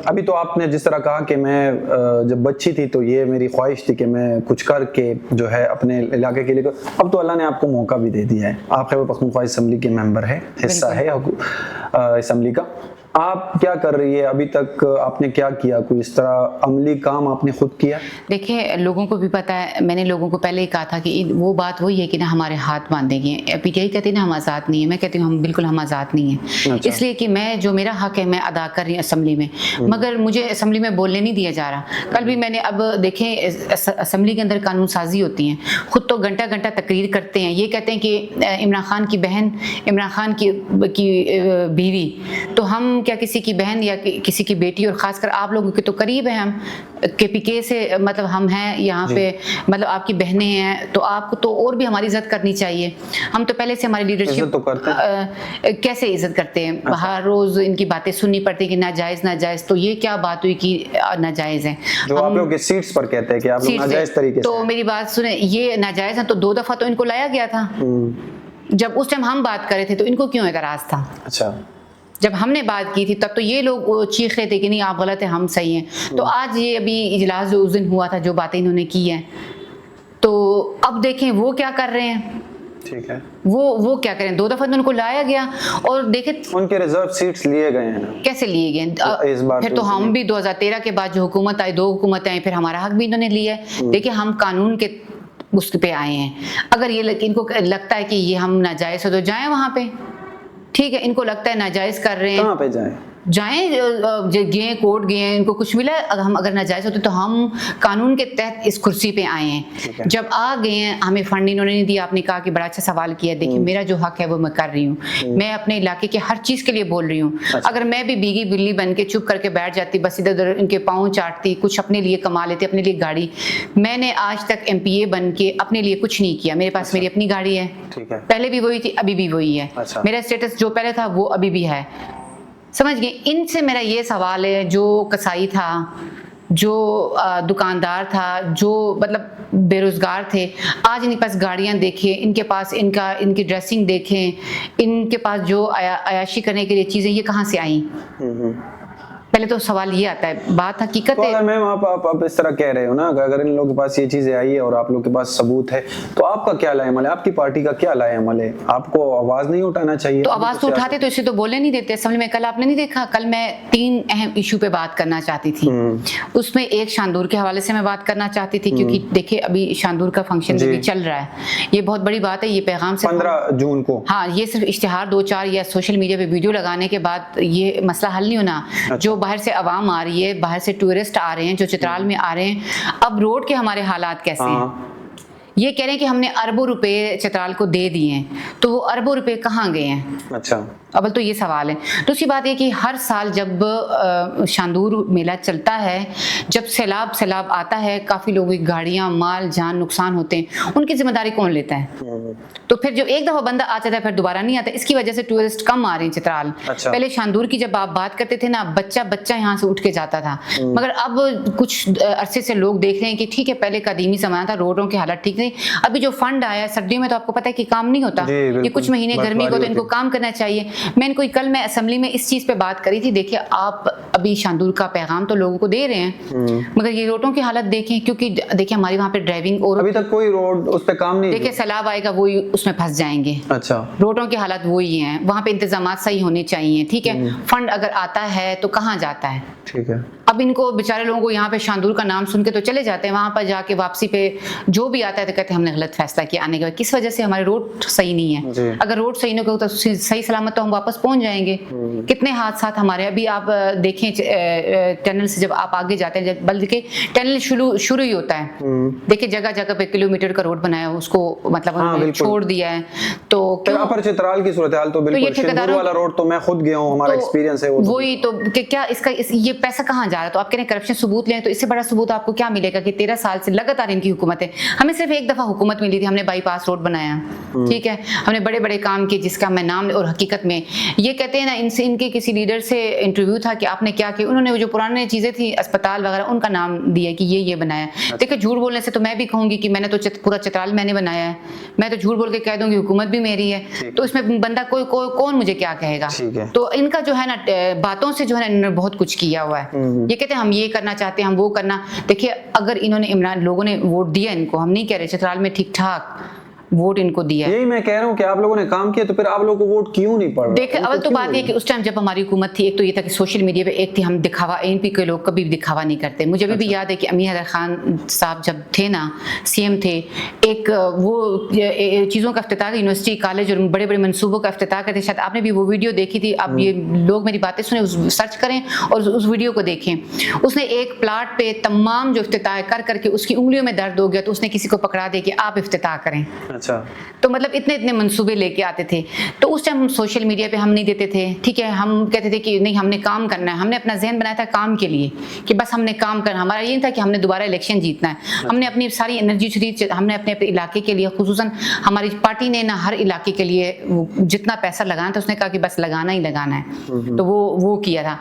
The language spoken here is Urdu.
ابھی تو آپ نے جس طرح کہا کہ میں جب بچی تھی تو یہ میری خواہش تھی کہ میں کچھ کر کے جو ہے اپنے علاقے کے لیے، اب تو اللہ نے آپ کو موقع بھی دے دیا ہے، آپ خیبر پختونخوا اسمبلی کے ممبر ہے، حصہ ہے اسمبلی کا، آپ کیا کر رہی ہے ابھی تک؟ آپ نے کیا کیا؟ کوئی اس طرح عملی کام آپ نے خود کیا؟ دیکھیں لوگوں کو بھی پتا ہے، میں نے لوگوں کو پہلے ہی کہا تھا کہ وہ بات وہی ہے کہ نا ہمارے ہاتھ باندھے گئے، پی ٹی آئی کہتی ہے نا ہم آزاد نہیں ہیں، میں کہتی ہوں ہم بالکل ہم آزاد نہیں ہیں، اس لیے کہ میں جو میرا حق ہے میں ادا کر رہی ہوں اسمبلی میں، مگر مجھے اسمبلی میں بولنے نہیں دیا جا رہا۔ کل بھی میں نے اب دیکھیں اسمبلی کے اندر قانون سازی ہوتی ہیں، خود تو گھنٹہ گھنٹہ تقریر کرتے ہیں، یہ کہتے ہیں کہ عمران خان کی بہن، عمران خان کی بیوی، تو ہم کیا کسی کی بہن یا کسی کی بیٹی، اور خاص کر آپ لوگوں کے تو قریب ہیں، ہم کے پی کے سے مطلب ہم ہیں یہاں پہ، مطلب آپ کی بہنیں ہیں، تو آپ کو تو اور بھی ہماری عزت کرنی چاہیے۔ ہم تو پہلے سے ہماری لیڈرشپ کیسے عزت کرتے ہیں، ہر روز ان کی باتیں سننی پڑتی کہ ناجائز ناجائز، تو یہ کیا بات ہوئی کہ ناجائز ہے؟ جو آپ لوگ سیٹس پر کہتے ہیں کہ آپ لوگ ناجائز طریقے سے، تو میری بات سنیں، یہ ناجائز ہے تو 2 دفعہ تو ان کو لایا گیا تھا، جب اس ٹائم ہم بات کر رہے تھے تو ان کو کیوں اعتراض تھا؟ اچھا، جب ہم نے بات کی تھی تب تو یہ لوگ چیخ رہے تھے کہ نہیں آپ غلط ہیں ہم صحیح ہیں۔ تو آج یہ ابھی اجلاس جو اس دن ہوا تھا، جو باتیں انہوں نے کی ہیں، تو اب دیکھیں وہ کیا کر رہے ہیں، ٹھیک ہے، وہ کیا کریں، 2 دفعہ تو ان کو لایا گیا، اور دیکھیں ان کے ریزرو سیٹس لیے گئے ہیں، کیسے لیے گئے، پھر تو ہم بھی 2013 کے بعد جو حکومت آئی، 2 حکومتیں آئیں، پھر ہمارا حق بھی انہوں نے لیا ہے۔ دیکھیں ہم قانون کے اس پہ آئے ہیں، اگر یہ ان کو لگتا ہے کہ یہ ہم ناجائز ہو تو جائیں وہاں پہ، ٹھیک ہے، ان کو لگتا ہے ناجائز کر رہے ہیں، کہاں پہ جائیں؟ گئے کورٹ گئے ہیں، ان کو کچھ ملا، ہم اگر ناجائز ہوتے تو ہم قانون کے تحت اس کرسی پہ آئے ہیں، جب آ گئے ہیں ہمیں فنڈ انہوں نے نہیں دیا۔ آپ نے کہا کہ بڑا اچھا سوال کیا، دیکھیں میرا جو حق ہے وہ میں کر رہی ہوں، میں اپنے علاقے کے ہر چیز کے لیے بول رہی ہوں۔ اگر میں بھی بیگی بلی بن کے چپ کر کے بیٹھ جاتی، بس ادھر ادھر ان کے پاؤں چاٹتی، کچھ اپنے لیے کما لیتی، اپنے لیے گاڑی، میں نے آج تک ایم پی اے بن کے اپنے لیے کچھ نہیں کیا، میرے پاس میری اپنی گاڑی ہے، پہلے بھی وہی تھی ابھی بھی وہی ہے، میرا اسٹیٹس جو پہلے تھا وہ ابھی بھی ہے، سمجھ گئے؟ ان سے میرا یہ سوال ہے، جو کسائی تھا، جو دکاندار تھا، جو مطلب بے روزگار تھے، آج ان کے پاس گاڑیاں دیکھیں، ان کے پاس ان کی ڈریسنگ دیکھیں، ان کے پاس جو عیاشی کرنے کے لیے چیزیں، یہ کہاں سے آئیں؟ پہلے تو سوال یہ آتا ہے، بات حقیقت ہے۔ اگر میم آپ اس طرح کہہ رہے ہو نا، اگر ان لوگوں کے پاس یہ چیزیں آئی ہے اور آپ لوگوں کے پاس ثبوت ہے، تو آپ کا کیا لائے عمل ہے؟ آپ کی پارٹی کا کیا لائے عمل ہے؟ آپ کو آواز نہیں اٹھانا چاہیے؟ تو آواز تو اٹھاتے، تو اسے تو بولنے نہیں دیتے اسمبلی میں۔ کل آپ نے نہیں دیکھا، کل میں 3 اہم ایشو پہ بات کرنا چاہتی تھی، اس میں ایک شاندور کے حوالے سے میں بات کرنا چاہتی تھی، کیونکہ دیکھیں ابھی شاندور کا فنکشن بھی چل رہا ہے، یہ بہت بڑی بات ہے، یہ پیغام سے 15 جون کو، ہاں، یہ صرف اشتہار 2-4 یا سوشل میڈیا پہ ویڈیو لگانے کے بعد یہ مسئلہ حل نہیں ہونا۔ جو باہر سے عوام آ رہی ہے، باہر سے ٹورسٹ آ رہے ہیں، جو چترال میں آ رہے ہیں، اب روڈ کے ہمارے حالات کیسے ہیں؟ یہ کہہ رہے ہیں کہ ہم نے اربوں روپے چترال کو دے دیے ہیں، تو وہ اربوں روپے کہاں گئے ہیں؟ اچھا، اول تو یہ سوال ہے۔ دوسری بات یہ کہ ہر سال جب شاندور میلہ چلتا ہے، جب سیلاب آتا ہے، کافی لوگوں کی گاڑیاں، مال جان نقصان ہوتے ہیں، ان کی ذمہ داری کون لیتا ہے؟ تو پھر جو ایک دفعہ بندہ آ جاتا ہے پھر دوبارہ نہیں آتا، اس کی وجہ سے ٹورسٹ کم آ رہے ہیں چترال۔ پہلے شاندور کی جب آپ بات کرتے تھے نا، بچہ یہاں سے اٹھ کے جاتا تھا، مگر اب کچھ عرصے سے لوگ دیکھ رہے ہیں کہ ٹھیک ہے، پہلے قدیمی زمانہ تھا، روڈوں کے حالات ٹھیک نہیں، ابھی جو فنڈ آیا ہے سردیوں میں تو آپ کو پتہ ہے کہ کام نہیں ہوتا، یہ کچھ مہینے گرمی کو تو ان کو کام کرنا چاہیے۔ کل میں اسمبلی میں اس چیز پہ بات کری تھی، دیکھیں آپ ابھی شاندور کا پیغام تو لوگوں کو دے رہے ہیں، مگر یہ روڈوں کی حالت دیکھیں، کیونکہ دیکھیں ہماری وہاں پہ ڈرائیونگ، اور ابھی تک کوئی روڈ اس پہ کام نہیں، دیکھیں سیلاب آئے گا وہی اس میں پھنس جائیں گے۔ اچھا، روڈوں کی حالت وہی ہیں، وہاں پہ انتظامات صحیح ہونے چاہیے، ٹھیک ہے، فنڈ اگر آتا ہے تو کہاں جاتا ہے؟ ٹھیک ہے، اب ان کو بیچارے لوگوں کو یہاں پہ شاندور کا نام سن کے تو چلے جاتے ہیں، وہاں پر جا کے واپسی پہ جو بھی آتا ہے تو کہتے ہیں ہم نے غلط فیصلہ کیا آنے کے بعد، کس وجہ سے؟ ہمارے روڈ صحیح نہیں ہے، اگر روڈ صحیح نہیں ہوگا تو صحیح سلامت تو ہم واپس پہنچ جائیں گے۔ کتنے حادثات ہمارے، ابھی آپ دیکھیں ٹنل سے جب آپ آگے جاتے ہیں، بلکہ ٹنل شروع ہی ہوتا ہے، دیکھیں جگہ جگہ پہ کلومیٹر کا روڈ بنایا ہے، اس کو مطلب چھوڑ دیا ہے، تو اپر چترال کی صورتحال تو بالکل، شندور والا روڈ تو میں خود گیا ہوں، ہمارا ایکسپیرینس ہے وہی تو، کہ کیا اس کا یہ پیسہ کہاں جا رہا ہے؟ تو آپ کہہ رہے ہیں کرپشن ثبوت لیں، تو اس سے بڑا ثبوت آپ کو کیا ملے گا کہ 13 سال سے لگاتار ان کی حکومت ہے؟ ہمیں صرف ایک دفعہ حکومت ملی تھی, ہم نے بائی پاس روڈ بنایا, ٹھیک ہے, ہم نے بڑے بڑے کام کیے جس کا میں نام, اور حقیقت میں یہ کہتے ہیں نا, ان کے کسی لیڈر سے انٹرویو تھا کہ آپ نے کیا کیا, انہوں نے وہ جو پرانے چیزیں تھیں اسپتال وغیرہ ان کا نام دیا کہ یہ بنایا. دیکھیں جھوٹ بولنے سے تو میں بھی کہوں گی کہ میں نے تو پورا چترال میں نے بنایا ہے, میں تو جھوٹ بول کے کہہ دوں گی حکومت بھی میری ہے, تو اس میں بندہ کون مجھے کیا کہے گا. تو ان کا جو ہے نا باتوں سے جو ہے نا انہوں نے بہت کچھ کیا ہوا ہے. یہ کہتے ہیں ہم یہ کرنا چاہتے ہیں, ہم وہ کرنا. دیکھیے اگر انہوں نے عمران, لوگوں نے ووٹ دیا ان کو, ہم نہیں کہہ رہے, چترال میں ٹھیک ٹھاک ووٹ ان کو دیا ہے. یہی میں کہہ رہا ہوں کہ آپ لوگوں نے کام کیا تو پھر آپ لوگوں کو ووٹ کیوں نہیں پڑ رہا؟ دیکھیں اول تو بات یہ کہ اس ٹائم جب ہماری حکومت تھی, ایک تو یہ تھا کہ سوشل میڈیا پہ ایک تھی ہم دکھاوا, ANP کے لوگ کبھی بھی دکھاوا نہیں کرتے. مجھے ابھی بھی یاد ہے کہ امی حیدر خان صاحب جب تھے نا CM تھے, ایک وہ چیزوں کا افتتاح, یونیورسٹی کالج اور بڑے بڑے منصوبوں کا افتتاح کرتے, شاید آپ نے بھی وہ ویڈیو دیکھی تھی. اب یہ لوگ میری باتیں سنیں, سرچ کریں اور اس ویڈیو کو دیکھیں. اس نے ایک پلاٹ پہ تمام جو افتتاح کر کے اس کی انگلیوں میں درد ہو گیا, تو اس نے کسی کو پکڑا دیا کہ آپ افتتاح کریں. اچھا, تو مطلب اتنے منصوبے لے کے آتے تھے. تو اس ٹائم سوشل میڈیا پہ ہم نہیں دیتے تھے, ٹھیک ہے, ہم کہتے تھے کہ نہیں ہم نے کام کرنا ہے. ہم نے اپنا ذہن بنایا تھا کام کے لیے کہ بس ہم نے کام کرنا, ہمارا یہ نہیں تھا کہ ہم نے دوبارہ الیکشن جیتنا ہے. ہم نے اپنی ساری انرجی ہم نے اپنے علاقے کے لیے, خصوصاً ہماری پارٹی نے نا ہر علاقے کے لیے جتنا پیسہ لگانا تھا اس نے کہا کہ بس لگانا ہی لگانا ہے, تو وہ کیا تھا.